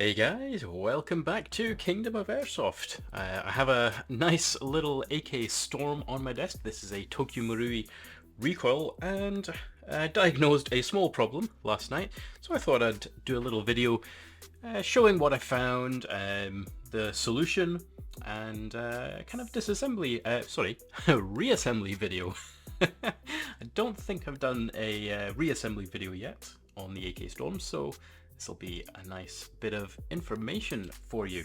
Hey guys, welcome back to Kingdom of Airsoft. I have a nice little AK Storm on my desk. This is a Tokyo Marui recoil and diagnosed a small problem last night. So I thought I'd do a little video showing what I found, the solution, and kind of reassembly video. I don't think I've done a reassembly video yet on the AK Storm, so this will be a nice bit of information for you.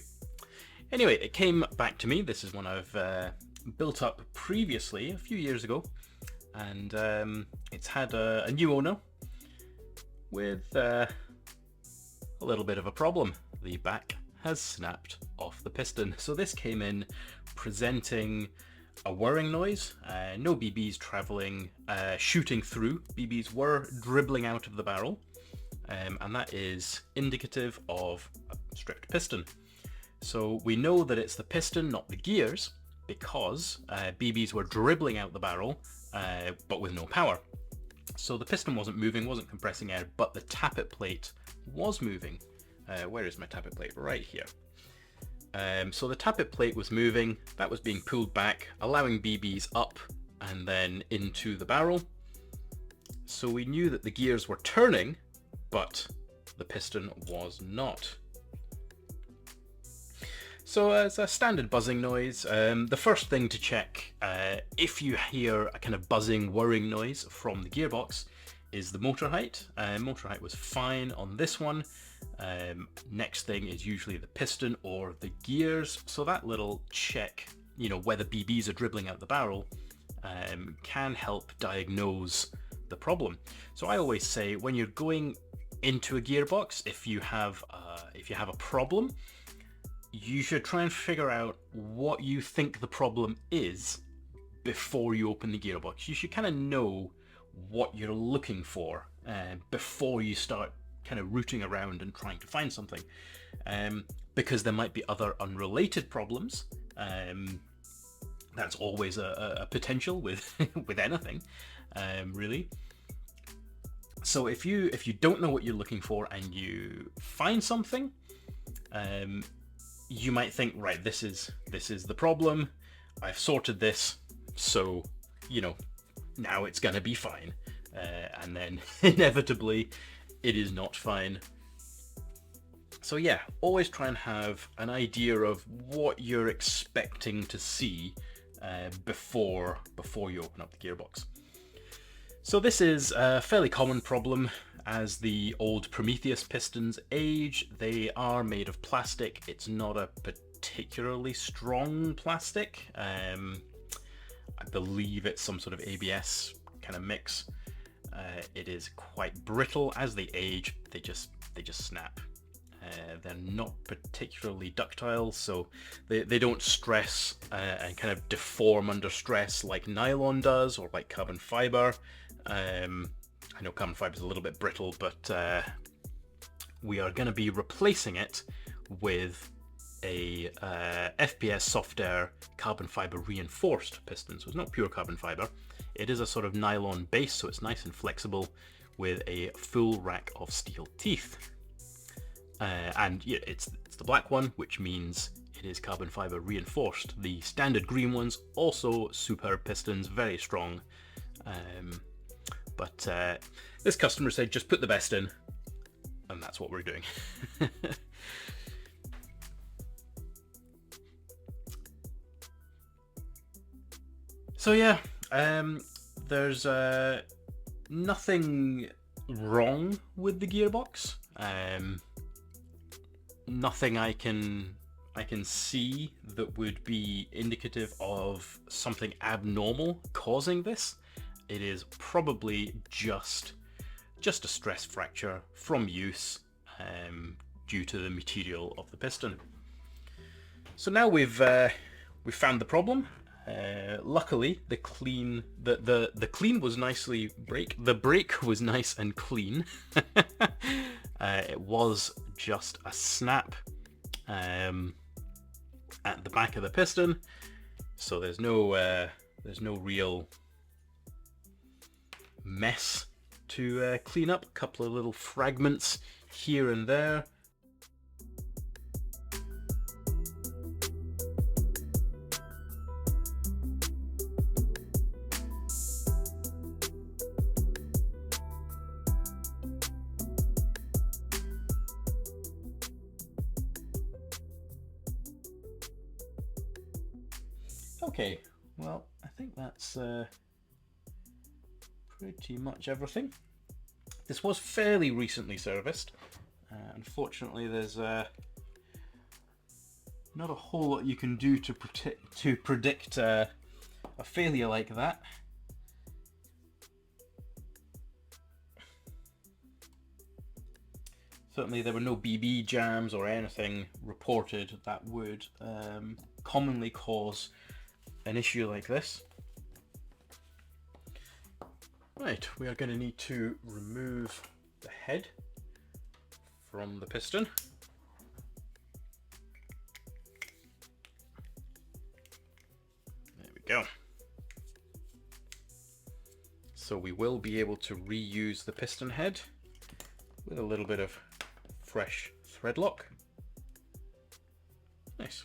Anyway, it came back to me. This is one I've built up previously a few years ago, and it's had a new owner with a little bit of a problem. The back has snapped off the piston. So this came in presenting a whirring noise, no BBs traveling, shooting through. BBs were dribbling out of the barrel. And that is indicative of a stripped piston. So we know that it's the piston, not the gears, because BBs were dribbling out the barrel, but with no power. So the piston wasn't moving, wasn't compressing air, but the tappet plate was moving. Where is my tappet plate? Right here. So the tappet plate was moving, that was being pulled back, allowing BBs up and then into the barrel. So we knew that the gears were turning, but the piston was not. So as a standard buzzing noise, the first thing to check if you hear a kind of buzzing, whirring noise from the gearbox is the motor height. Motor height was fine on this one. Next thing is usually the piston or the gears. So that little check, whether BBs are dribbling out the barrel, can help diagnose the problem. So I always say when you're going into a gearbox, if you have a problem, you should try and figure out what you think the problem is before you open the gearbox. You should kind of know what you're looking for before you start kind of rooting around and trying to find something, because there might be other unrelated problems. That's always a potential with with anything, really. So if you don't know what you're looking for and you find something, you might think, right, this is the problem. I've sorted this, so now it's gonna be fine. And then inevitably, it is not fine. So yeah, always try and have an idea of what you're expecting to see before you open up the gearbox. So this is a fairly common problem. As the old Prometheus pistons age, they are made of plastic. It's not a particularly strong plastic. I believe it's some sort of ABS kind of mix. It is quite brittle. As they age, they just snap. They're not particularly ductile, so they don't stress and kind of deform under stress like nylon does or like carbon fiber. I know carbon fiber is a little bit brittle, but we are going to be replacing it with a FPS soft air carbon fiber reinforced piston. So it's not pure carbon fiber. It is a sort of nylon base, so it's nice and flexible with a full rack of steel teeth. And yeah, it's the black one, which means it is carbon fiber reinforced. The standard green ones, also superb pistons, very strong. But this customer said just put the best in, and that's what we're doing. So yeah, there's nothing wrong with the gearbox. Nothing I can see that would be indicative of something abnormal causing this. It is probably just a stress fracture from use due to the material of the piston. So now we've found the problem. Luckily, the clean was nicely the brake was nice and clean. It was just a snap at the back of the piston, so there's no real mess to clean up. A couple of little fragments here and there. Okay, well, I think that's pretty much everything. This was fairly recently serviced. Unfortunately, there's not a whole lot you can do to predict a failure like that. Certainly there were no BB jams or anything reported that would commonly cause an issue like this. Right, we are going to need to remove the head from the piston. There we go. So we will be able to reuse the piston head with a little bit of fresh thread lock. Nice.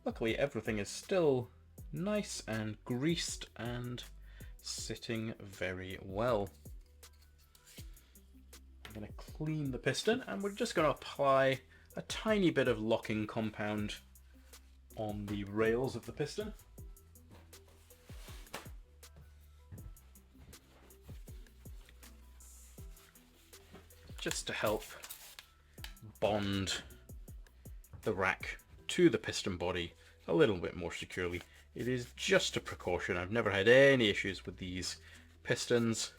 Luckily everything is still nice and greased and sitting very well. I'm going to clean the piston and we're just going to apply a tiny bit of locking compound on the rails of the piston. Just to help bond the rack to the piston body a little bit more securely. It is just a precaution. I've never had any issues with these pistons,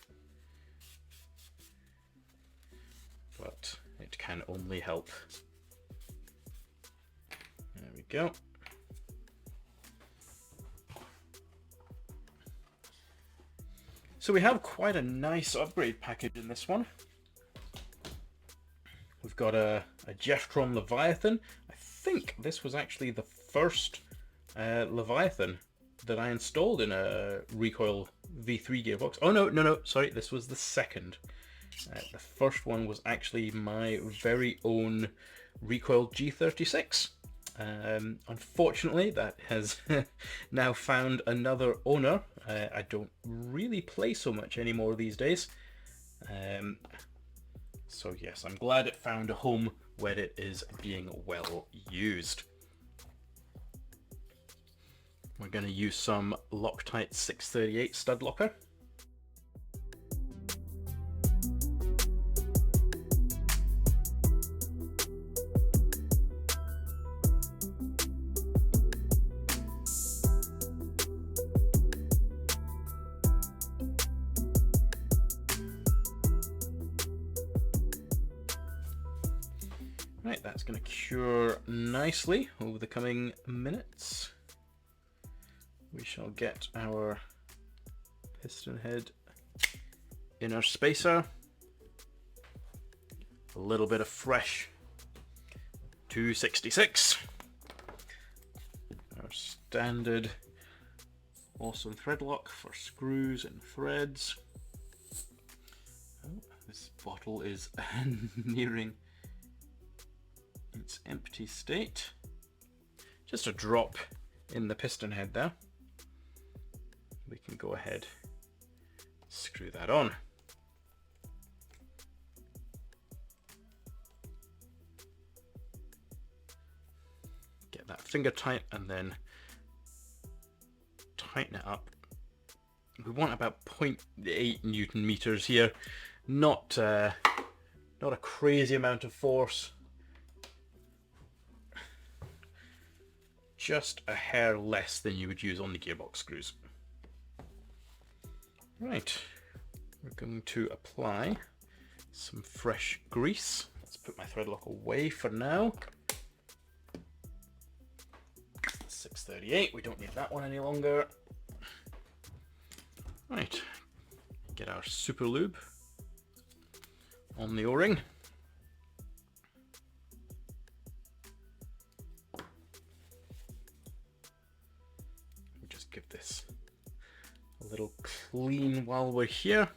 but it can only help. There we go. So we have quite a nice upgrade package in this one. We've got a Jeftron Leviathan. I think this was actually the first Leviathan that I installed in a recoil V3 gearbox. Oh no, sorry, this was the second. The first one was actually my very own recoil G36. Unfortunately, that has now found another owner. I don't really play so much anymore these days. So yes, I'm glad it found a home where it is being well used. We're going to use some Loctite 638 stud locker. Right, that's going to cure nicely over the coming minutes. We shall get our piston head inner spacer, a little bit of fresh 266, our standard awesome thread lock for screws and threads. Oh, this bottle is nearing its empty state. Just a drop in the piston head there. We can go ahead, screw that on. Get that finger tight and then tighten it up. We want about 0.8 Newton meters here, not a crazy amount of force. Just a hair less than you would use on the gearbox screws. Right, we're going to apply some fresh grease. Let's put my thread lock away for now. 638, we don't need that one any longer. Right, get our super lube on the O-ring. Just give this a little clean while we're here.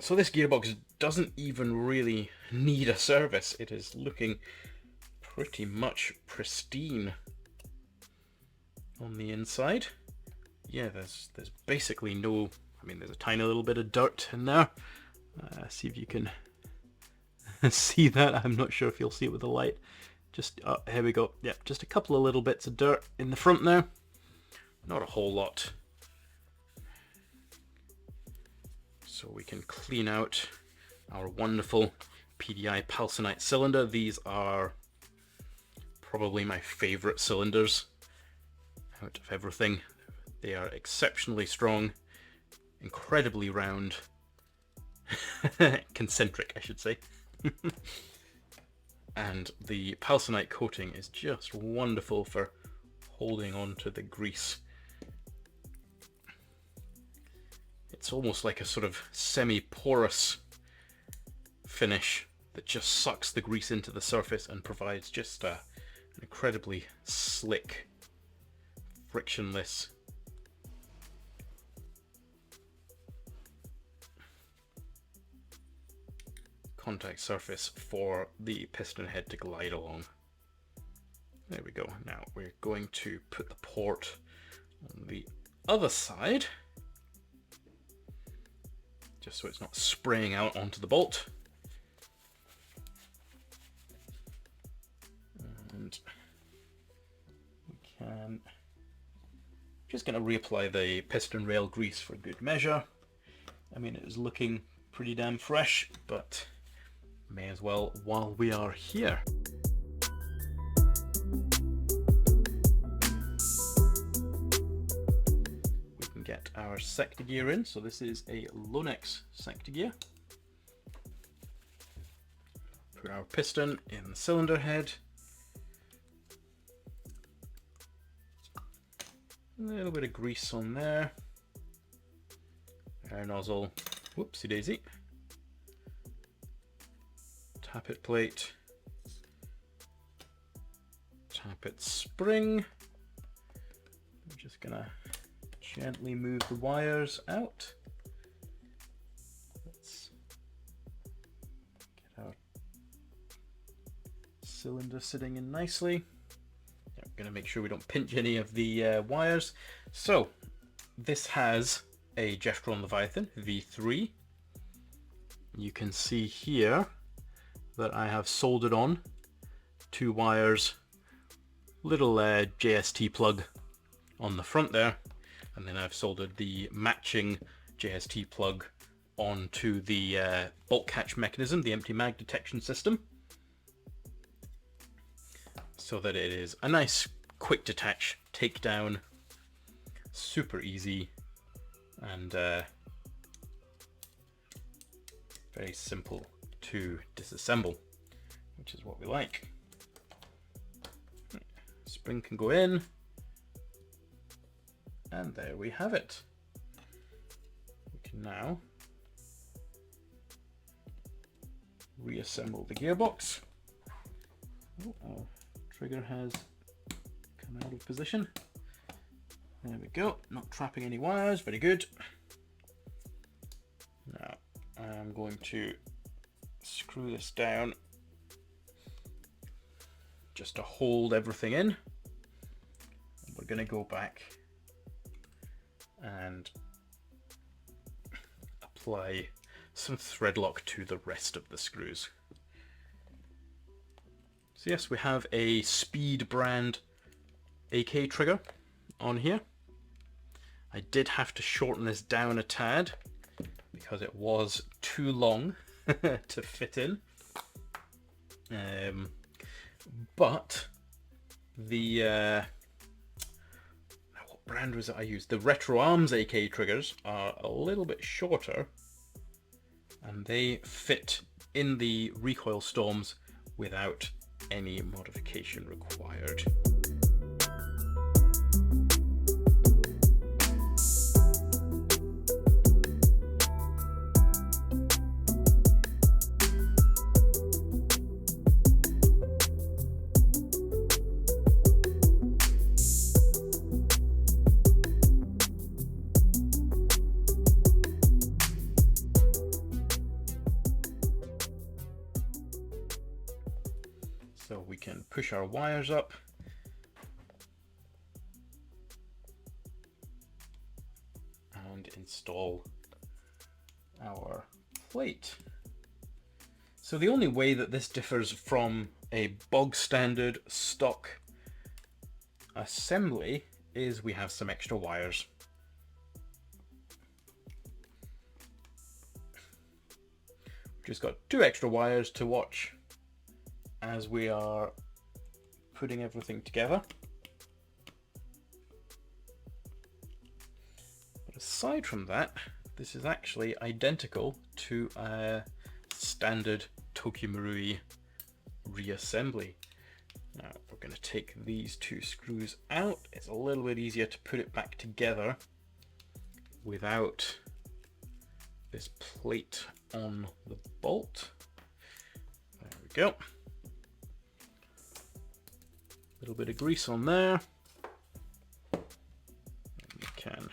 So this gearbox doesn't even really need a service. It is looking pretty much pristine on the inside. Yeah, there's basically no, I mean, there's a tiny little bit of dirt in there. See if you can see that. I'm not sure if you'll see it with the light. Just, oh, here we go. Yep, just a couple of little bits of dirt in the front now. Not a whole lot. So we can clean out our wonderful PDI Palsonite cylinder. These are probably my favorite cylinders out of everything. They are exceptionally strong, incredibly round, concentric I should say. And the Palsonite coating is just wonderful for holding on to the grease. It's almost like a sort of semi-porous finish that just sucks the grease into the surface and provides just an incredibly slick, frictionless contact surface for the piston head to glide along. There we go. Now we're going to put the port on the other side, just so it's not spraying out onto the bolt. And we can, just going to reapply the piston rail grease for good measure. I mean, it is looking pretty damn fresh, but may as well while we are here. We can get our sector gear in. So this is a Lonex sector gear. Put our piston in the cylinder head. A little bit of grease on there. Air nozzle, whoopsie daisy. Tappet plate. Tappet spring. I'm just gonna gently move the wires out. Let's get our cylinder sitting in nicely. I'm gonna make sure we don't pinch any of the wires. So this has a Jeftron Leviathan V3. You can see here that I have soldered on 2 wires, little JST plug on the front there, and then I've soldered the matching JST plug onto the bolt catch mechanism, the empty mag detection system, so that it is a nice quick detach, take down, super easy, and very simple to disassemble, which is what we like. Spring can go in, and there we have it. We can now reassemble the gearbox. Oh, our trigger has come out of position. There we go, not trapping any wires, very good. Now I'm going to screw this down just to hold everything in. We're going to go back and apply some thread lock to the rest of the screws. So yes, we have a Speed brand AK trigger on here. I did have to shorten this down a tad because it was too long to fit in. But the what brand was it I used? The Retro Arms AK triggers are a little bit shorter, and they fit in the recoil storms without any modification required. So we can push our wires up and install our plate. So the only way that this differs from a bog standard stock assembly is we have some extra wires. Just got 2 extra wires to watch as we are putting everything together. But aside from that, this is actually identical to a standard Tokyo Marui reassembly. Now we're going to take these 2 screws out. It's a little bit easier to put it back together without this plate on the bolt. There we go. A little bit of grease on there. And we can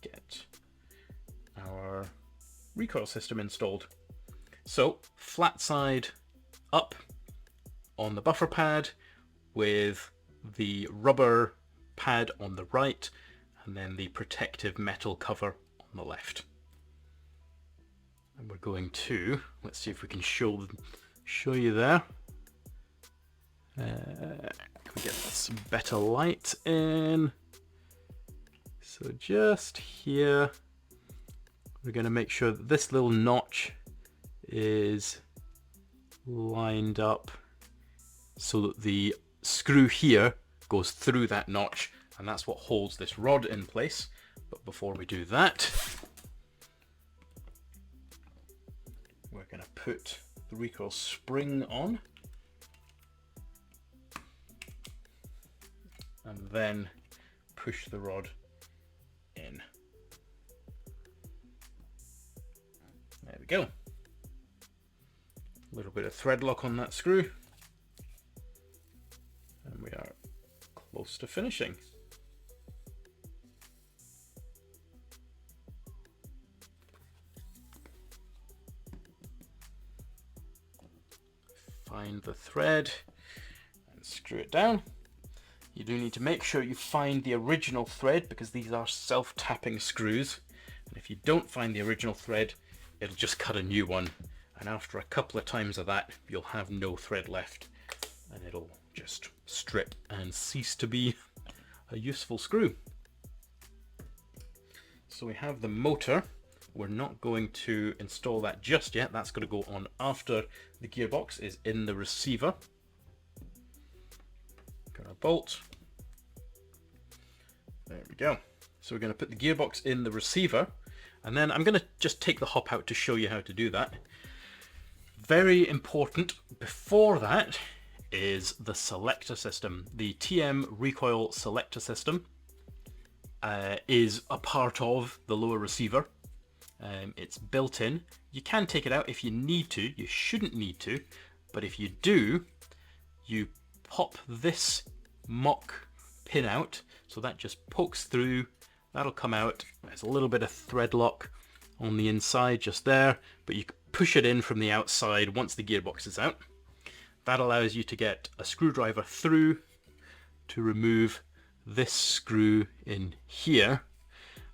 get our recoil system installed. So flat side up on the buffer pad with the rubber pad on the right, and then the protective metal cover on the left. And we're going to, let's see if we can show you there. Can we get some better light in? So just here, we're going to make sure that this little notch is lined up so that the screw here goes through that notch, and that's what holds this rod in place. But before we do that, we're going to put the recoil spring on and then push the rod in. There we go. A little bit of thread lock on that screw, and we are close to finishing. Find the thread and screw it down. You do need to make sure you find the original thread, because these are self-tapping screws, and if you don't find the original thread, it'll just cut a new one, and after a couple of times of that, you'll have no thread left, and it'll just strip and cease to be a useful screw. So we have the motor. We're not going to install that just yet. That's going to go on after the gearbox is in the receiver. Got our bolt. There we go. So we're going to put the gearbox in the receiver, and then I'm going to just take the hop out to show you how to do that. Very important before that is the selector system. The TM recoil selector system is a part of the lower receiver. It's built in. You can take it out if you need to. You shouldn't need to, but if you do, you pop this mock pin out, so that just pokes through. That'll come out. There's a little bit of thread lock on the inside just there, but you can push it in from the outside once the gearbox is out. That allows you to get a screwdriver through to remove this screw in here,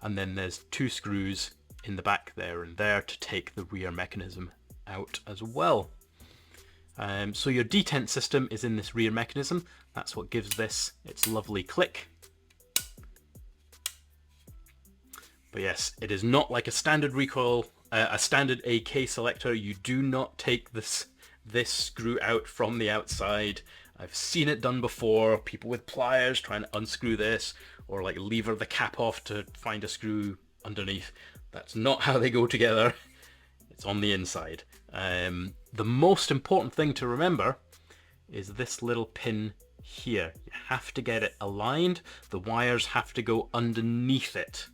and then there's 2 screws in the back there and there to take the rear mechanism out as well. So your detent system is in this rear mechanism. That's what gives this its lovely click. But yes, it is not like a standard recoil, a standard AK selector. You do not take this screw out from the outside. I've seen it done before. People with pliers trying to unscrew this, or like lever the cap off to find a screw underneath. That's not how they go together. It's on the inside. The most important thing to remember is this little pin here. You have to get it aligned. The wires have to go underneath it.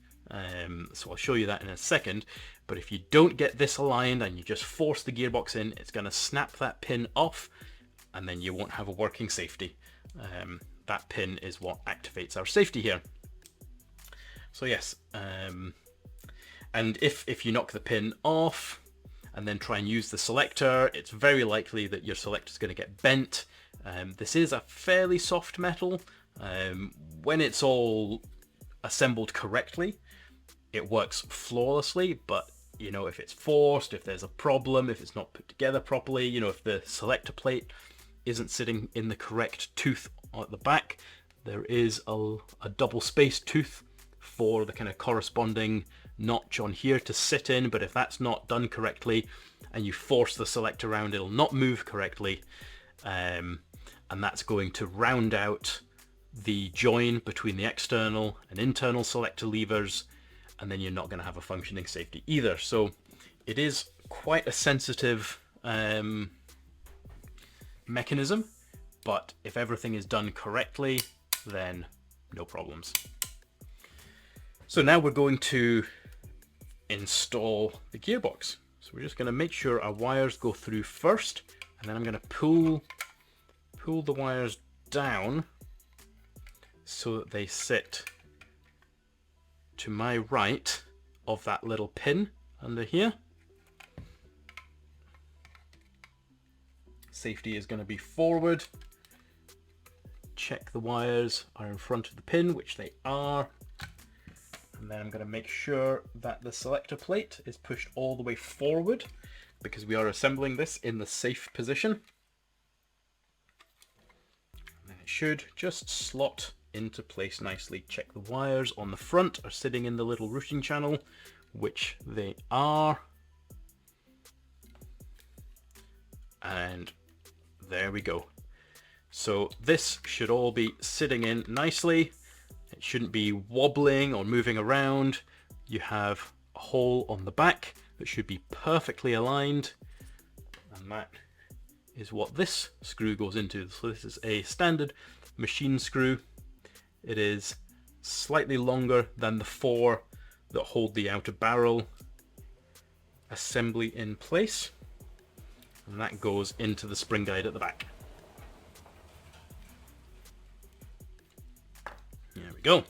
So I'll show you that in a second. But if you don't get this aligned and you just force the gearbox in, it's going to snap that pin off, and then you won't have a working safety. That pin is what activates our safety here. So yes, and if you knock the pin off and then try and use the selector, it's very likely that your selector is going to get bent. This is a fairly soft metal. When it's all assembled correctly, it works flawlessly, but you know, if it's forced, if there's a problem, if it's not put together properly, you know, if the selector plate isn't sitting in the correct tooth at the back. There is a double spaced tooth for the kind of corresponding notch on here to sit in, but if that's not done correctly and you force the selector around, it'll not move correctly, and that's going to round out the join between the external and internal selector levers, and then you're not going to have a functioning safety either. So it is quite a sensitive mechanism, but if everything is done correctly, then no problems. So now we're going to install the gearbox. So we're just going to make sure our wires go through first, and then I'm going to pull the wires down so that they sit to my right of that little pin under here. Safety is going to be forward. Check the wires are in front of the pin, which they are. And then I'm going to make sure that the selector plate is pushed all the way forward, because we are assembling this in the safe position. And then it should just slot into place nicely. Check the wires on the front are sitting in the little routing channel, which they are. And there we go. So this should all be sitting in nicely. It shouldn't be wobbling or moving around. You have a hole on the back that should be perfectly aligned, and that is what this screw goes into. So this is a standard machine screw. It is slightly longer than the 4 that hold the outer barrel assembly in place, and that goes into the spring guide at the back. There we go.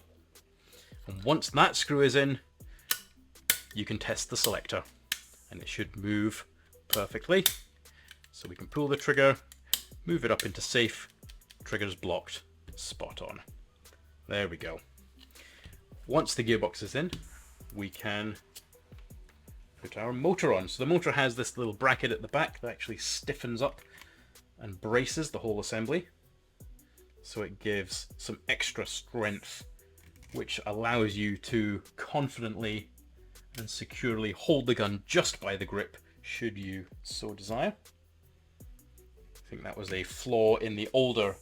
And once that screw is in, you can test the selector, and it should move perfectly. So we can pull the trigger, move it up into safe, trigger's blocked, spot on. There we go. Once the gearbox is in, we can put our motor on. So the motor has this little bracket at the back that actually stiffens up and braces the whole assembly. So it gives some extra strength, which allows you to confidently and securely hold the gun just by the grip, should you so desire. I think that was a flaw in the older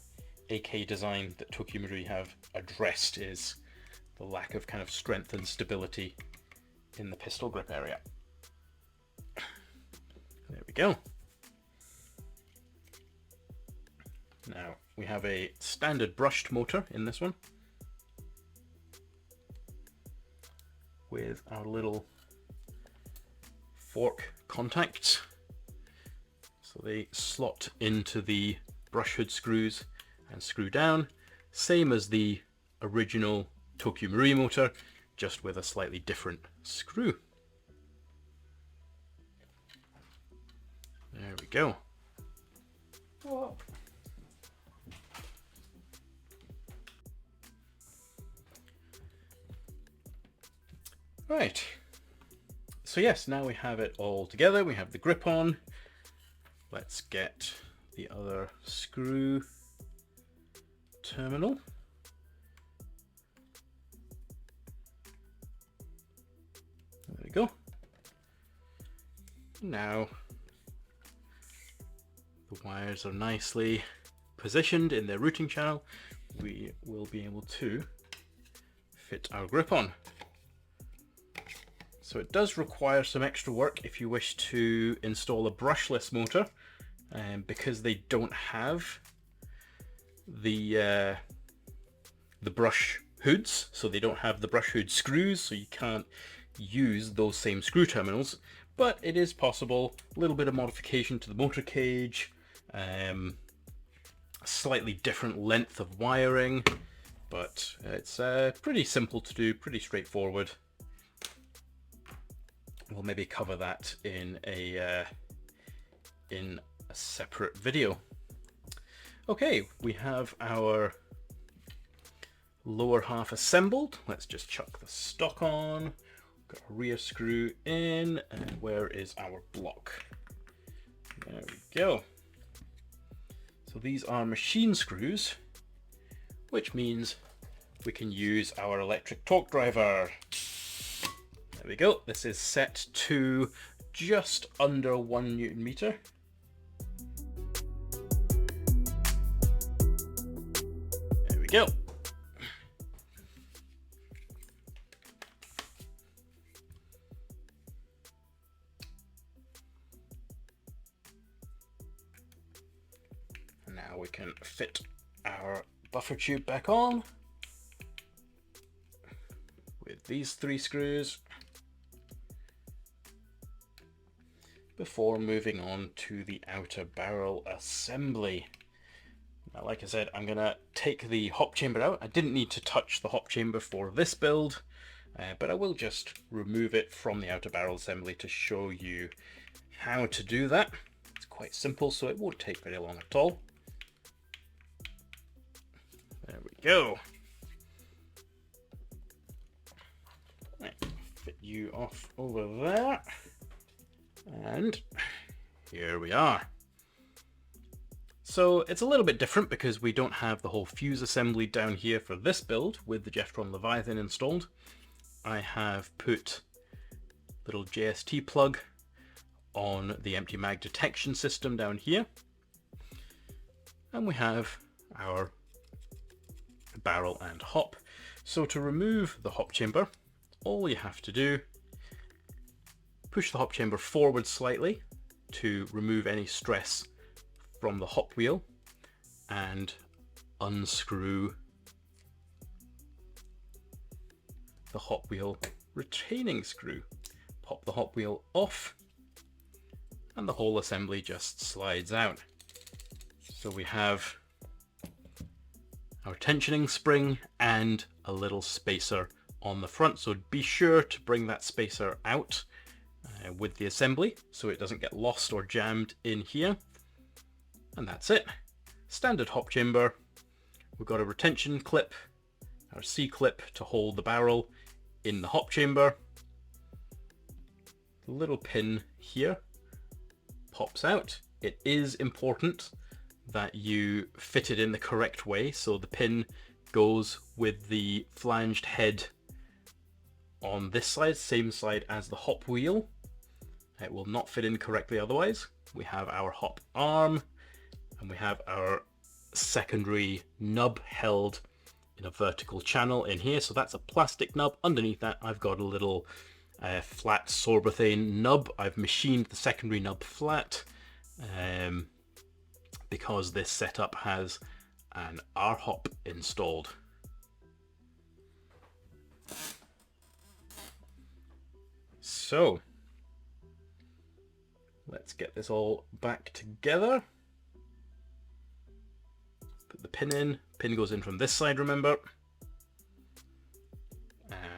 AK design that Tokyo Marui have addressed, is the lack of kind of strength and stability in the pistol grip area. There we go. Now we have a standard brushed motor in this one, with our little fork contacts. So they slot into the brush hood screws and screw down, same as the original Tokyo Marui motor, just with a slightly different screw. There we go. Whoa. Right, so yes, now we have it all together. We have the grip on. Let's get the other screw terminal. There we go. Now the wires are nicely positioned in their routing channel. We will be able to fit our grip on. So it does require some extra work if you wish to install a brushless motor, because they don't have the brush hoods, so they don't have the brush hood screws, so you can't use those same screw terminals. But it is possible. A little bit of modification to the motor cage, a slightly different length of wiring, but it's pretty simple to do, pretty straightforward. We'll maybe cover that in a separate video. Okay, we have our lower half assembled. Let's just chuck the stock on. Got a rear screw in, and where is our block? There we go. So these are machine screws, which means we can use our electric torque driver. There we go. This is set to just under 1 Newton meter. There we go. And now we can fit our buffer tube back on with these 3 screws before moving on to the outer barrel assembly. Now, like I said, I'm gonna take the hop chamber out. I didn't need to touch the hop chamber for this build, but I will just remove it from the outer barrel assembly to show you how to do that. It's quite simple, so it won't take very long at all. There we go. Right, fit you off over there. And here we are. So it's a little bit different because we don't have the whole fuse assembly down here for this build with the Jeftron Leviathan installed. I have put a little JST plug on the empty mag detection system down here. And we have our barrel and hop. So to remove the hop chamber, all you have to do, push the hop chamber forward slightly to remove any stress from the hop wheel and unscrew the hop wheel retaining screw. Pop the hop wheel off and the whole assembly just slides out. So we have our tensioning spring and a little spacer on the front. So be sure to bring that spacer out with the assembly so it doesn't get lost or jammed in here. And that's it. Standard hop chamber. We've got a retention clip, our C-clip to hold the barrel in the hop chamber. The little pin here pops out. It is important that you fit it in the correct way, so the pin goes with the flanged head on this side, same side as the hop wheel. It will not fit in correctly otherwise. We have our hop arm and we have our secondary nub held in a vertical channel in here. So that's a plastic nub. Underneath that I've got a little flat sorbothane nub. I've machined the secondary nub flat because this setup has an R-hop installed. So let's get this all back together. Put the pin in. Pin goes in from this side, remember.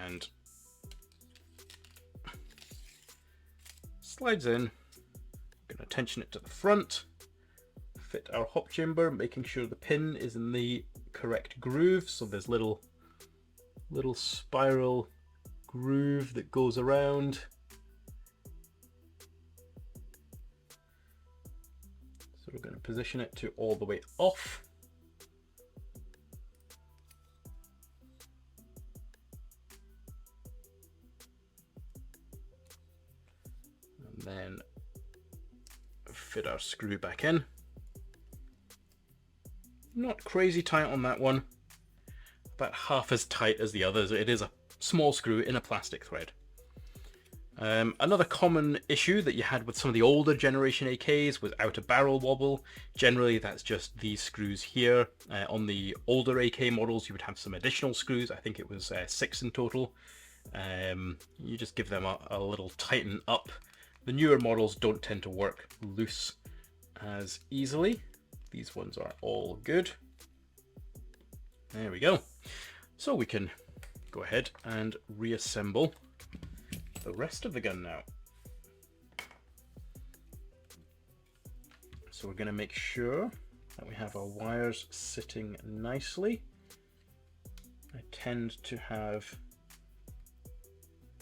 And slides in. I'm going to tension it to the front. Fit our hop chamber, making sure the pin is in the correct groove. So there's little spiral groove that goes around. So we're going to position it to all the way off. And then fit our screw back in. Not crazy tight on that one, about half as tight as the others. It is a small screw in a plastic thread. Another common issue that you had with some of the older generation AKs was outer barrel wobble. Generally that's just these screws here. On the older AK models you would have some additional screws. I think it was 6 in total. You just give them a little tighten up. The newer models don't tend to work loose as easily. These ones are all good. There we go. So we can go ahead and reassemble the rest of the gun now. So we're going to make sure that we have our wires sitting nicely. I tend to have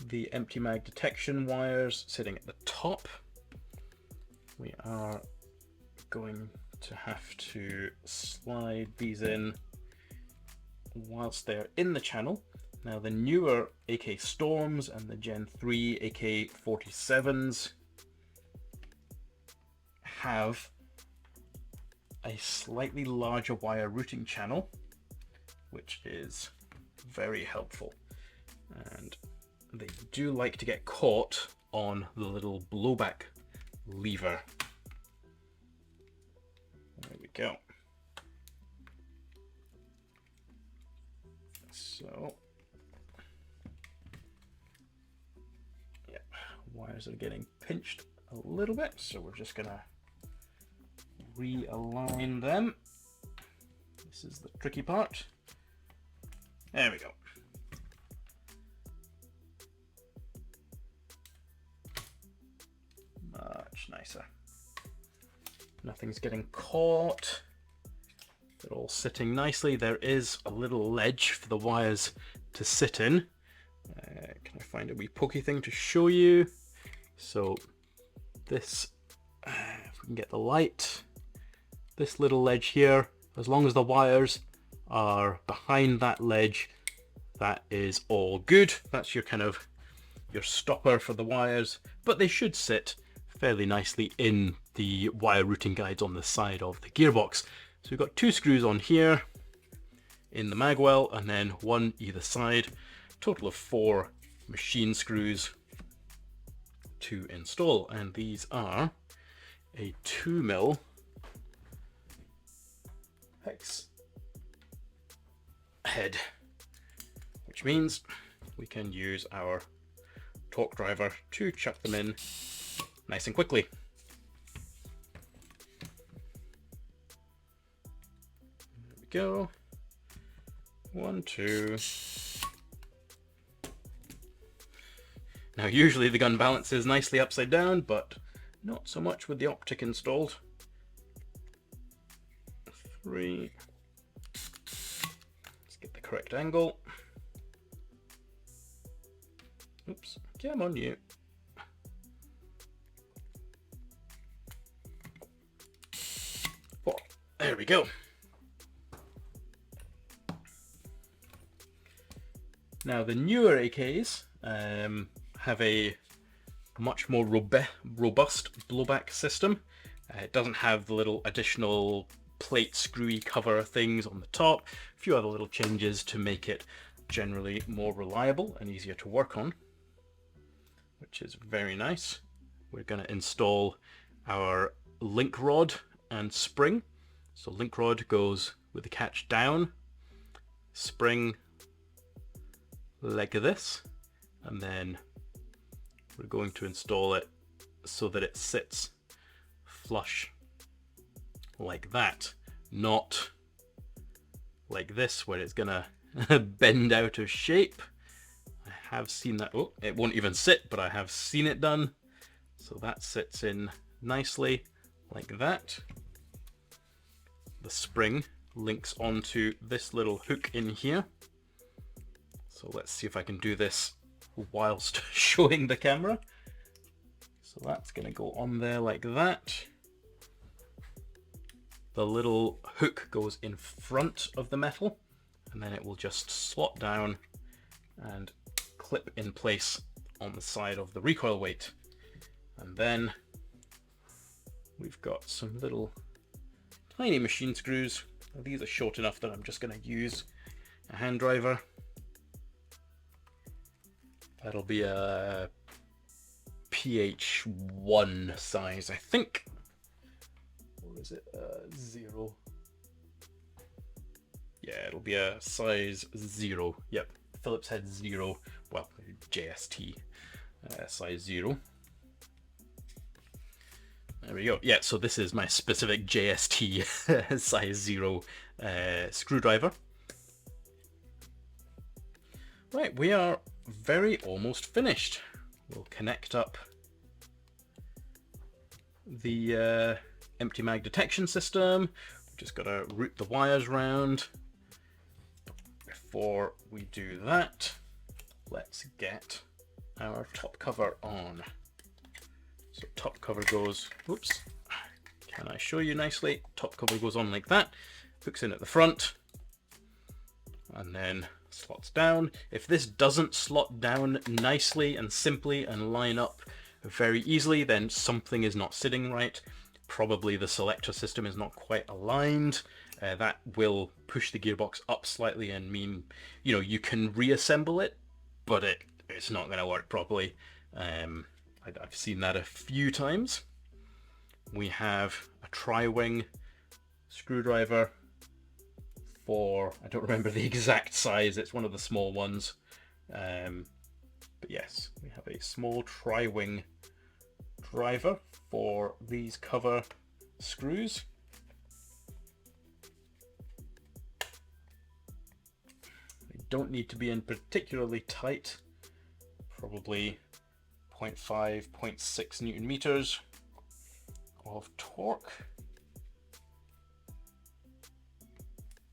the empty mag detection wires sitting at the top. We are going to have to slide these in whilst they're in the channel. Now the newer AK Storms and the Gen 3 AK-47s have a slightly larger wire routing channel, which is very helpful. And they do like to get caught on the little blowback lever. There we go. So, yeah, wires are getting pinched a little bit, so we're just gonna realign them. This is the tricky part. There we go. Much nicer. Nothing's getting caught. They're all sitting nicely. There is a little ledge for the wires to sit in. Can I find a wee pokey thing to show you? So this, if we can get the light, this little ledge here, as long as the wires are behind that ledge, that is all good. That's your kind of your stopper for the wires, but they should sit fairly nicely in the wire routing guides on the side of the gearbox. So we've got 2 screws on here in the magwell and then 1 either side, total of 4 machine screws to install, and these are a 2mm hex head, which means we can use our torque driver to chuck them in nice and quickly. There we go. 1, 2. Now usually the gun balances nicely upside down, but not so much with the optic installed. 3. Let's get the correct angle. Oops, come on you. 4. There we go. Now the newer AKs have a much more robust blowback system. It doesn't have the little additional plate screwy cover things on the top. A few other little changes to make it generally more reliable and easier to work on, which is very nice. We're going to install our link rod and spring. So link rod goes with the catch down, spring like this, and then we're going to install it so that it sits flush like that, not like this where it's gonna bend out of shape. I have seen that. Oh, it won't even sit, but I have seen it done. So that sits in nicely like that. The spring links onto this little hook in here. So let's see if I can do this whilst showing the camera. So that's going to go on there like that. The little hook goes in front of the metal, and then it will just slot down and clip in place on the side of the recoil weight. And then we've got some little tiny machine screws. Now, these are short enough that I'm just going to use a hand driver. That'll be a PH1 size, I think. Or is it 0? Yeah, it'll be a size 0. Yep, Phillips head 0. Well, JST size 0. There we go. Yeah, so this is my specific JST size 0 screwdriver. Right, we are very almost finished. We'll connect up the empty mag detection system. We've just got to route the wires round. Before we do that, let's get our top cover on. So top cover goes, whoops, can I show you nicely? Top cover goes on like that, hooks in at the front, and then slots down. If this doesn't slot down nicely and simply and line up very easily, then something is not sitting right. Probably the selector system is not quite aligned. That will push the gearbox up slightly and mean, you know, you can reassemble it, but it's not going to work properly. I've seen that a few times. We have a tri-wing screwdriver for, I don't remember the exact size, it's one of the small ones. But yes, we have a small tri-wing driver for these cover screws. They don't need to be in particularly tight, probably 0.5, 0.6 Newton meters of torque.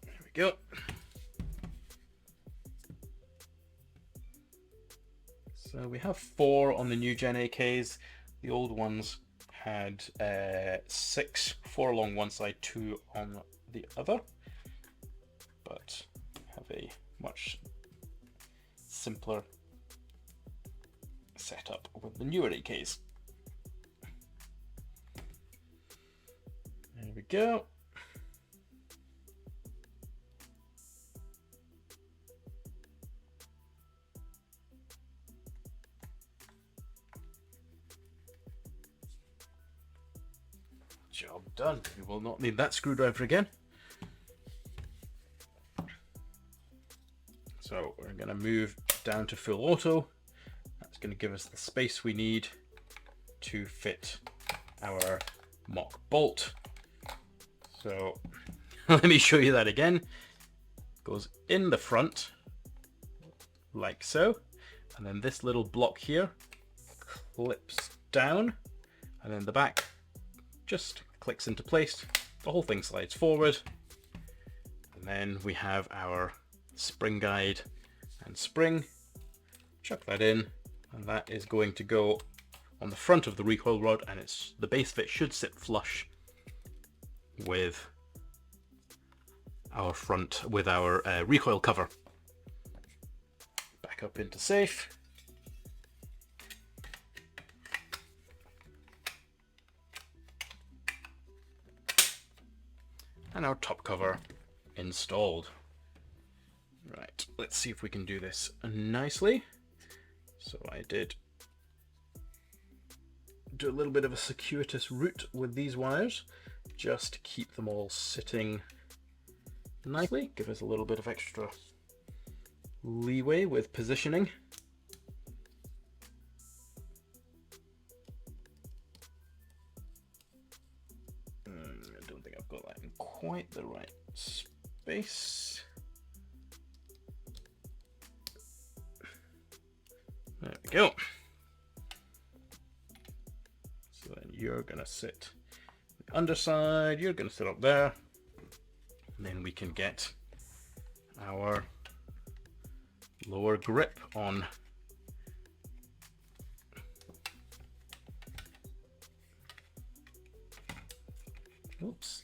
There we go. So we have 4 on the new Gen AKs. The old ones had 6, 4 along one side, 2 on the other, but have a much simpler setup with the newer AKs. There we go. Job done. We will not need that screwdriver again. So we're going to move down to full auto. That's going to give us the space we need to fit our mock bolt. So let me show you that again. Goes in the front like so, and then this little block here clips down, and then the back just clicks into place. The whole thing slides forward, and then we have our spring guide and spring. Chuck that in, and that is going to go on the front of the recoil rod, and the base fit should sit flush with our recoil cover. Back up into safe. And our top cover installed. Right, let's see if we can do this nicely. So I did do a little bit of a circuitous route with these wires, just to keep them all sitting nicely, give us a little bit of extra leeway with positioning. I don't think I've got that in quite the right space. There we go. So then you're going to sit the underside, you're going to sit up there, and then we can get our lower grip on. Oops.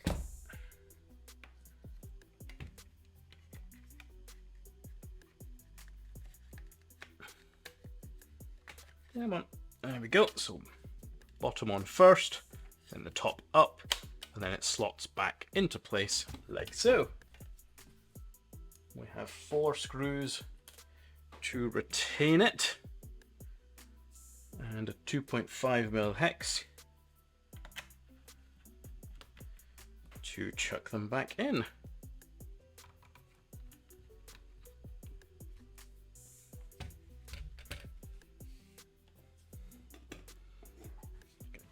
Come on. There we go. So bottom on first, then the top up, and then it slots back into place like so. We have 4 screws to retain it, and a 2.5mm hex to chuck them back in.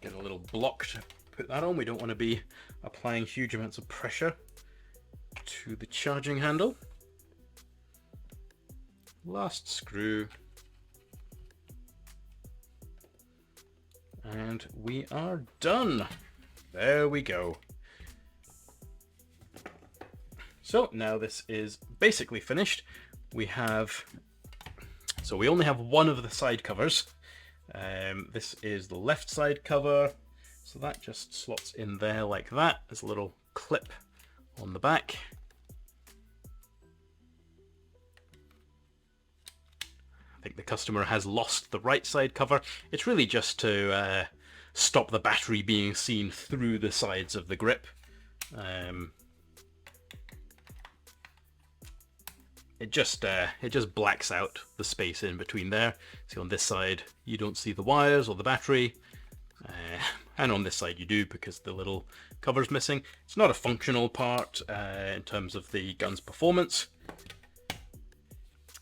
Get a little block to put that on. We don't want to be applying huge amounts of pressure to the charging handle. Last screw, and we are done. There we go. So now this is basically finished. We have So we only have one of the side covers. This is the left side cover, so that just slots in there like that. There's a little clip on the back. I think the customer has lost the right side cover. It's really just to stop the battery being seen through the sides of the grip. It just blacks out the space in between there. See, on this side you don't see the wires or the battery, and on this side you do because the little cover's missing. It's not a functional part in terms of the gun's performance,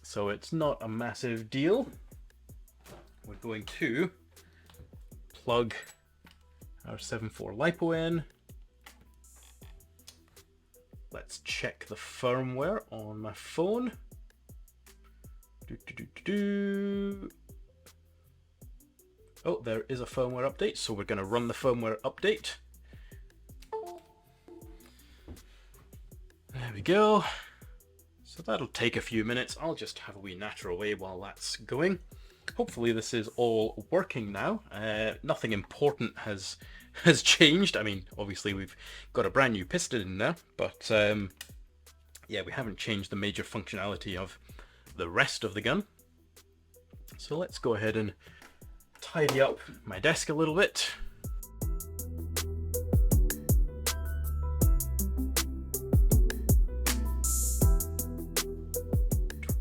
so it's not a massive deal. We're going to plug our 7.4 LiPo in. Let's check the firmware on my phone. Oh, there is a firmware update, so we're going to run the firmware update. There we go. So that'll take a few minutes. I'll just have a wee natter away while that's going. Hopefully this is all working now. Nothing important has changed. I mean, obviously we've got a brand new piston in there, but yeah, we haven't changed the major functionality of the rest of the gun. So let's go ahead and tidy up my desk a little bit.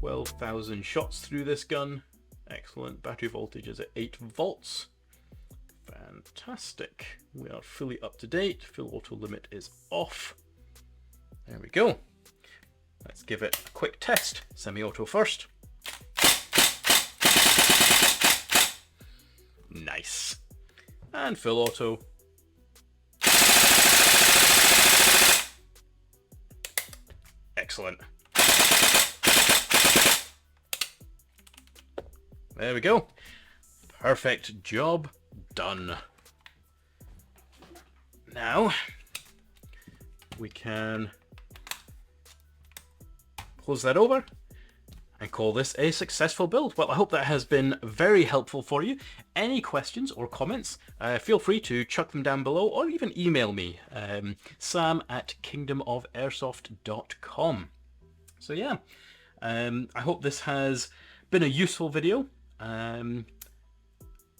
"12,000 shots through this gun. Excellent. Battery voltage is at 8 volts. Fantastic. We are fully up to date. Full auto limit is off. There we go. Let's give it a quick test. Semi-auto first. Nice. And full auto. Excellent. There we go. Perfect job done. Now we can close that over and call this a successful build. Well, I hope that has been very helpful for you. Any questions or comments, feel free to chuck them down below or even email me, sam@kingdomofairsoft.com. So yeah, I hope this has been a useful video.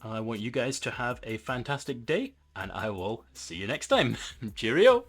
I want you guys to have a fantastic day, and I will see you next time. Cheerio!